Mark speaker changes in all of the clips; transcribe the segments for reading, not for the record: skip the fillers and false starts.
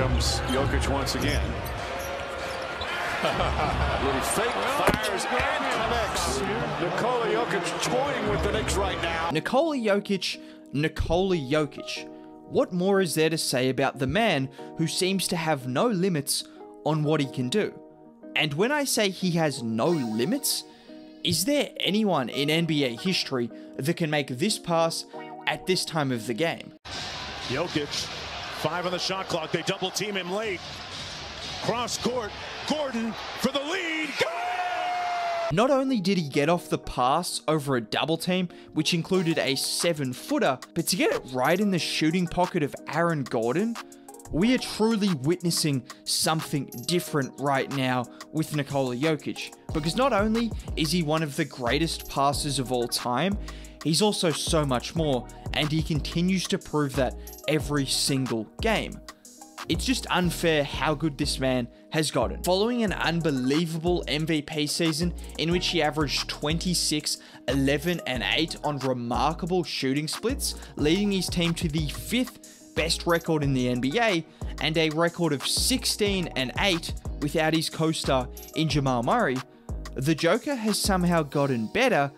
Speaker 1: comes Jokic once again. Little fake, fires and connects. Nikola Jokic toying with the Knicks right now.
Speaker 2: Nikola Jokic, Nikola Jokic. What more is there to say about the man who seems to have no limits on what he can do? And when I say he has no limits, is there anyone in NBA history that can make this pass at this time of the game?
Speaker 3: Jokic, 5 on the shot clock. They double team him late. Cross court. Gordon for the lead.
Speaker 2: Not only did he get off the pass over a double team, which included a 7-footer, but to get it right in the shooting pocket of Aaron Gordon, we are truly witnessing something different right now with Nikola Jokic. Because not only is he one of the greatest passers of all time, he's also so much more, and he continues to prove that every single game. It's just unfair how good this man has gotten. Following an unbelievable MVP season in which he averaged 26, 11, and 8 on remarkable shooting splits, leading his team to the 5th best record in the NBA and a record of 16 and 8 without his co-star in Jamal Murray, the Joker has somehow gotten better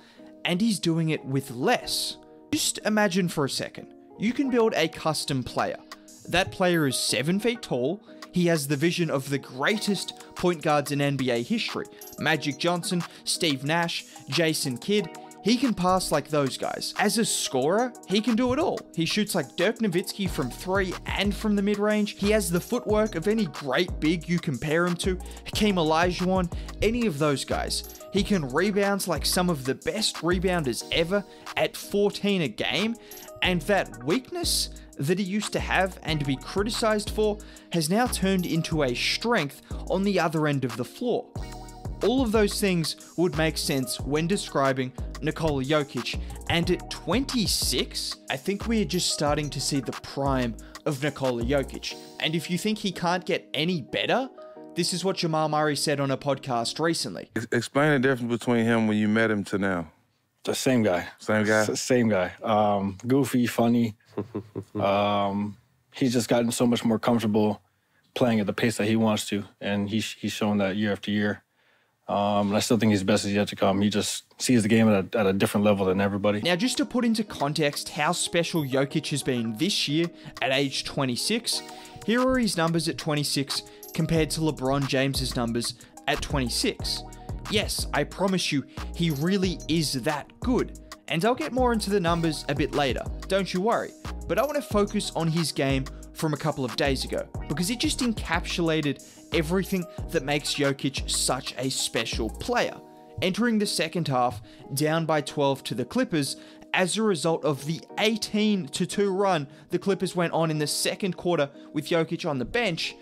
Speaker 2: and he's doing it with less. Just imagine for a second, you can build a custom player. That player is 7 feet tall, he has the vision of the greatest point guards in NBA history, Magic Johnson, Steve Nash, Jason Kidd. He can pass like those guys. As a scorer, he can do it all. He shoots like Dirk Nowitzki from 3 and from the mid-range. He has the footwork of any great big you compare him to, Hakeem Olajuwon, any of those guys. He can rebound like some of the best rebounders ever at 14 a game, and that weakness that he used to have and to be criticized for has now turned into a strength on the other end of the floor. All of those things would make sense when describing Nikola Jokic, and at 26, I think we are just starting to see the prime of Nikola Jokic. And if you think he can't get any better, this is what Jamal Murray said on a podcast recently.
Speaker 4: Explain the difference between him when you met him to now.
Speaker 5: The same guy.
Speaker 4: Same guy?
Speaker 5: Same guy. Goofy, funny. He's just gotten so much more comfortable playing at the pace that he wants to, and he's shown that year after year. And I still think his best is yet to come. He just sees the game at a different level than everybody.
Speaker 2: Now, just to put into context how special Jokic has been this year at age 26, here are his numbers at 26 compared to LeBron James's numbers at 26. Yes, I promise you, he really is that good. And I'll get more into the numbers a bit later, don't you worry. But I want to focus on his game from a couple of days ago, because it just encapsulated everything that makes Jokic such a special player. Entering the second half, down by 12 to the Clippers, as a result of the 18-2 run the Clippers went on in the second quarter with Jokic on the bench,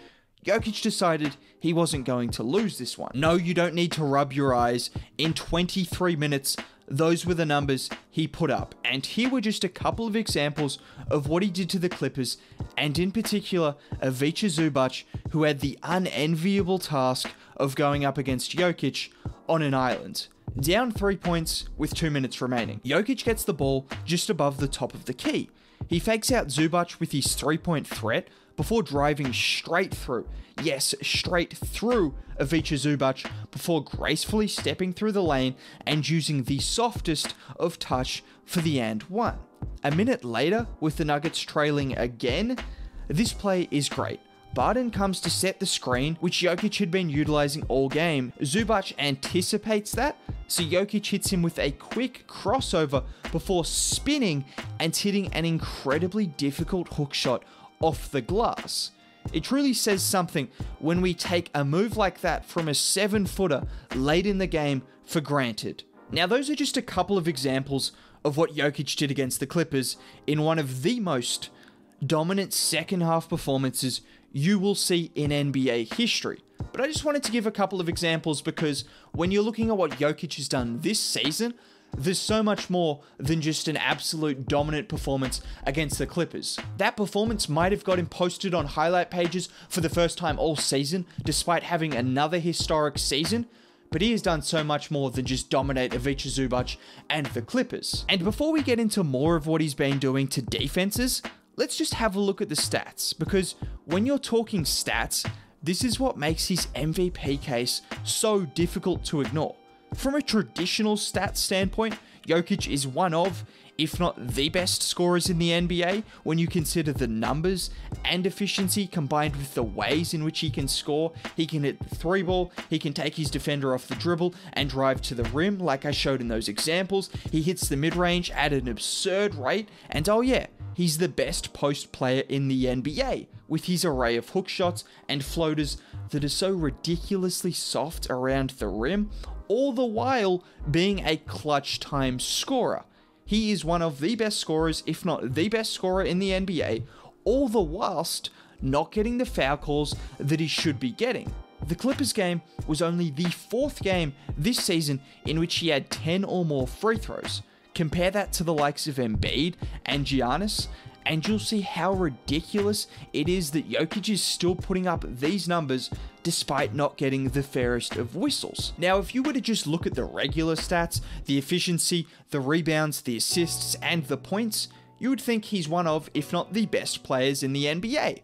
Speaker 2: Jokic decided he wasn't going to lose this one. No, you don't need to rub your eyes. In 23 minutes, those were the numbers he put up. And here were just a couple of examples of what he did to the Clippers, and in particular, Ivica Zubac, who had the unenviable task of going up against Jokic on an island. Down 3 points with 2 minutes remaining. Jokic gets the ball just above the top of the key. He fakes out Zubac with his 3-point threat before driving straight through, yes, straight through Ivica Zubac before gracefully stepping through the lane and using the softest of touch for the and one. A minute later, with the Nuggets trailing again, this play is great. Barton comes to set the screen, which Jokic had been utilizing all game. Zubac anticipates that, so Jokic hits him with a quick crossover before spinning and hitting an incredibly difficult hook shot off the glass. It truly says something when we take a move like that from a 7-footer late in the game for granted. Now, those are just a couple of examples of what Jokic did against the Clippers in one of the most dominant second half performances you will see in NBA history. But I just wanted to give a couple of examples because when you're looking at what Jokic has done this season, there's so much more than just an absolute dominant performance against the Clippers. That performance might have got him posted on highlight pages for the first time all season, despite having another historic season, but he has done so much more than just dominate Ivica Zubac and the Clippers. And before we get into more of what he's been doing to defenses, let's just have a look at the stats, because when you're talking stats, this is what makes his MVP case so difficult to ignore. From a traditional stats standpoint, Jokic is one of, if not the best scorers in the NBA when you consider the numbers and efficiency combined with the ways in which he can score. He can hit the three ball, he can take his defender off the dribble and drive to the rim like I showed in those examples. He hits the mid-range at an absurd rate, and oh yeah, he's the best post player in the NBA with his array of hook shots and floaters that are so ridiculously soft around the rim, all the while being a clutch time scorer. He is one of the best scorers, if not the best scorer in the NBA, all the whilst not getting the foul calls that he should be getting. The Clippers game was only the 4th game this season in which he had 10 or more free throws. Compare that to the likes of Embiid and Giannis, and you'll see how ridiculous it is that Jokic is still putting up these numbers despite not getting the fairest of whistles. Now, if you were to just look at the regular stats, the efficiency, the rebounds, the assists, and the points, you would think he's one of, if not the best players in the NBA.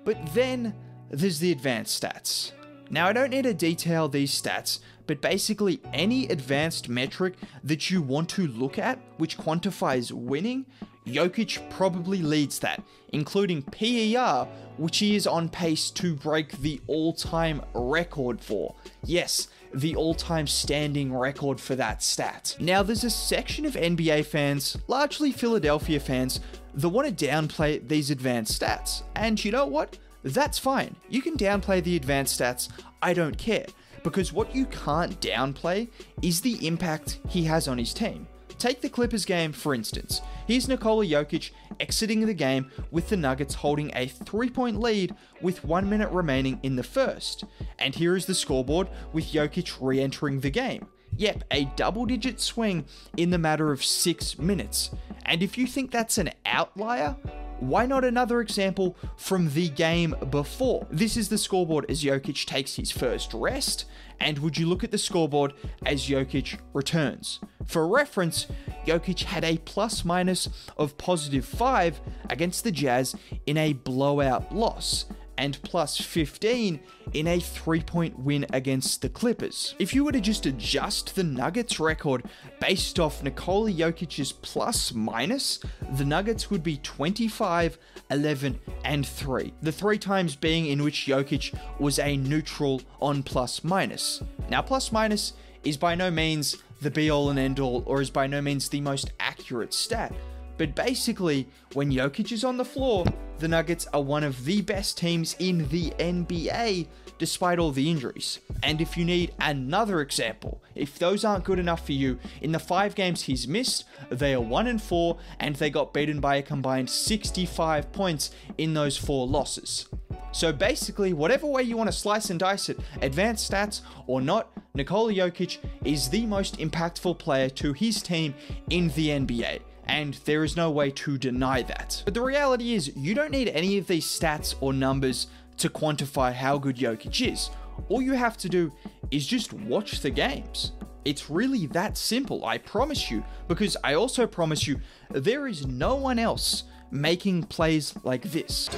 Speaker 2: But then there's the advanced stats. Now, I don't need to detail these stats, but basically any advanced metric that you want to look at which quantifies winning, Jokic probably leads that, including PER, which he is on pace to break the all-time record for. Yes, the all-time standing record for that stat. Now, there's a section of NBA fans, largely Philadelphia fans, that want to downplay these advanced stats. And you know what? That's fine. You can downplay the advanced stats, I don't care. Because what you can't downplay is the impact he has on his team. Take the Clippers game, for instance. Here's Nikola Jokic exiting the game with the Nuggets holding a 3-point lead with 1 minute remaining in the first. And here is the scoreboard with Jokic re-entering the game. Yep, a double-digit swing in the matter of 6 minutes. And if you think that's an outlier, why not another example from the game before? This is the scoreboard as Jokic takes his first rest, and would you look at the scoreboard as Jokic returns? For reference, Jokic had a plus-minus of +5 against the Jazz in a blowout loss, and +15 in a 3-point win against the Clippers. If you were to just adjust the Nuggets record based off Nikola Jokic's plus-minus, the Nuggets would be 25, 11, and 3. The 3 times being in which Jokic was a neutral on plus-minus. Now, plus-minus is by no means the be-all and end-all, or is by no means the most accurate stat. But basically, when Jokic is on the floor, the Nuggets are one of the best teams in the NBA, despite all the injuries. And if you need another example, if those aren't good enough for you, in the 5 games he's missed, they are 1-4, and they got beaten by a combined 65 points in those 4 losses. So basically, whatever way you want to slice and dice it, advanced stats or not, Nikola Jokic is the most impactful player to his team in the NBA. And there is no way to deny that. But the reality is, you don't need any of these stats or numbers to quantify how good Jokic is. All you have to do is just watch the games. It's really that simple, I promise you, because I also promise you, there is no one else making plays like this.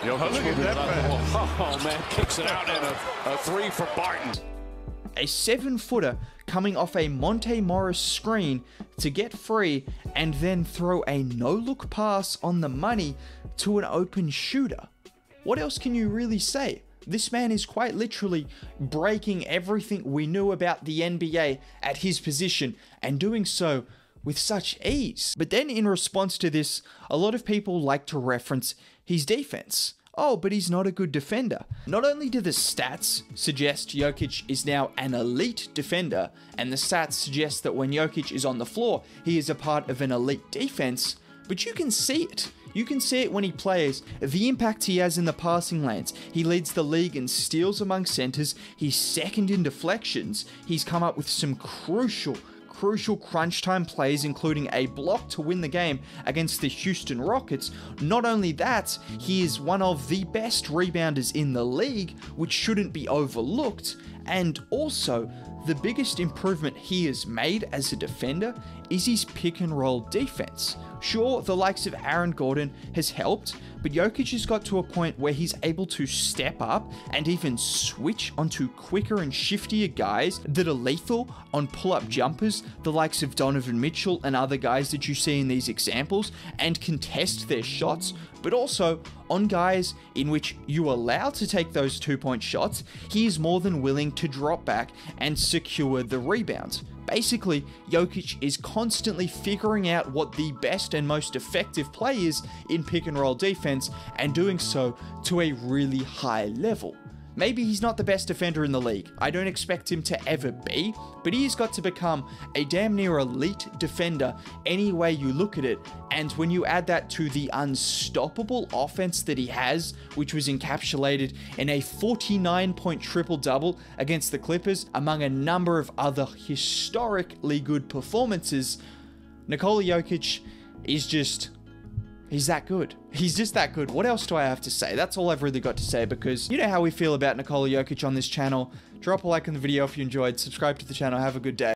Speaker 3: Jokic look at that man. Oh man, kicks it out and a 3 for Barton.
Speaker 2: A 7-footer coming off a Monte Morris screen to get free and then throw a no-look pass on the money to an open shooter. What else can you really say? This man is quite literally breaking everything we knew about the NBA at his position and doing so with such ease. But then in response to this, a lot of people like to reference his defense. Oh, but he's not a good defender. Not only do the stats suggest Jokic is now an elite defender, and the stats suggest that when Jokic is on the floor, he is a part of an elite defense, but you can see it. You can see it when he plays, the impact he has in the passing lanes. He leads the league in steals among centers, he's second in deflections, he's come up with some crucial crunch time plays, including a block to win the game against the Houston Rockets. Not only that, he is one of the best rebounders in the league, which shouldn't be overlooked, and also the biggest improvement he has made as a defender is his pick and roll defense. Sure, the likes of Aaron Gordon has helped, but Jokic has got to a point where he's able to step up and even switch onto quicker and shiftier guys that are lethal on pull-up jumpers, the likes of Donovan Mitchell and other guys that you see in these examples, and contest their shots, but also on guys in which you allow to take those 2-point shots, he is more than willing to drop back and secure the rebounds. Basically, Jokic is constantly figuring out what the best and most effective play is in pick and roll defense, and doing so to a really high level. Maybe he's not the best defender in the league. I don't expect him to ever be, but he has got to become a damn near elite defender any way you look at it. And when you add that to the unstoppable offense that he has, which was encapsulated in a 49-point triple-double against the Clippers, among a number of other historically good performances, Nikola Jokic is just... he's that good. He's just that good. What else do I have to say? That's all I've really got to say, because you know how we feel about Nikola Jokic on this channel. Drop a like on the video if you enjoyed. Subscribe to the channel. Have a good day.